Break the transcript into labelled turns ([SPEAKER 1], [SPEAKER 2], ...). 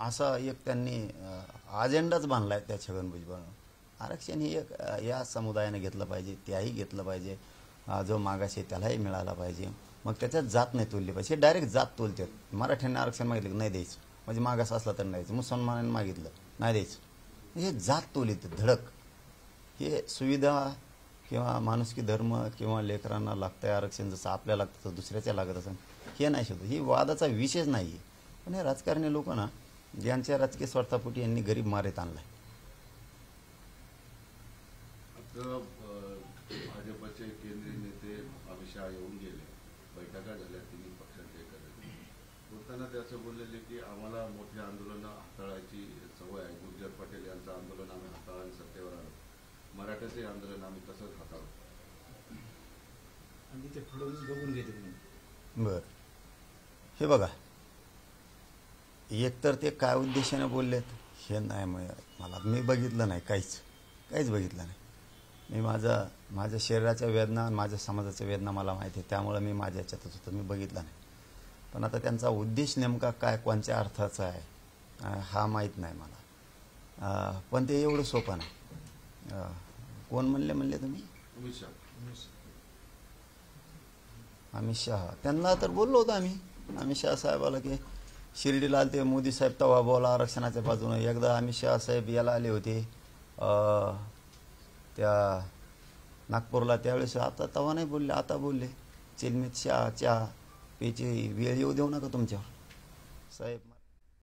[SPEAKER 1] असा एक त्यांनी अजेंडाच बांधलाय त्या छगन भुजबळांनी. आरक्षण हे एक या समुदायाने घेतलं पाहिजे, त्याही घेतलं पाहिजे, जो मागास आहे त्यालाही मिळाला पाहिजे. मग त्याच्यात जात नाही तोलली पाहिजे. हे डायरेक्ट जात तोलतात. मराठ्यांनी आरक्षण मागितलं नाही द्यायचं, म्हणजे मागास असला तर नाही द्यायचं. मुसलमानांनी मागितलं नाही द्यायचं. हे जात तोलीत धडक. हे सुविधा किंवा माणुसकी धर्म किंवा लेकरांना लागतंय आरक्षण जसं आपल्याला लागतं तर दुसऱ्याच्या लागत असेल हे नाही शोधत. ही वादाचा विषयच नाही आहे. पण हे राजकारणी लोक ना, ज्यांच्या राजकीय स्वार्थापोटी यांनी गरीब मारेत आणलाय.
[SPEAKER 2] भाजपचे केंद्रीय नेते अमित शहा येऊन गेले, बैठका झाल्या तिन्ही पक्षांच्या एकत्रित. बोलताना ते असं बोललेले की आम्हाला मोठी आंदोलनं हाताळायची सवय आहे. गुर्जर पटेल यांचं आंदोलन आम्ही हाताळून सत्तेवर आलो, मराठ्याचे आंदोलन आम्ही तसंच हाताळू.
[SPEAKER 3] आणि ते फडणवीस बघून घेते म्हणून.
[SPEAKER 1] बर, हे बघा, एकतर ते काय उद्देशाने बोललेत हे नाही मला, मी बघितलं नाही, काहीच बघितलं नाही. मी माझ्या शरीराच्या वेदना, माझ्या समाजाच्या वेदना मला माहिती आहे, त्यामुळे मी माझ्या याच्यातच होतो, मी बघितलं नाही. पण आता त्यांचा उद्देश नेमका काय, कोणत्या अर्थाचा आहे हा माहीत नाही मला. पण ते एवढं सोपं नाही. कोण म्हणले तुम्ही? अमित शहा. त्यांना तर बोललो होतो आम्ही, अमित शहा साहेबाला, की शिर्डीला आले ते मोदी साहेब तेव्हा बोला आरक्षणाच्या बाजूनं. एकदा अमित शहा साहेब याला आले होते त्या नागपूरला, त्यावेळेस आता तेव्हा नाही बोलले, आता बोलले. चिलमीत चहा प्यायची वेळ येऊ देऊ नका तुमच्यावर साहेब.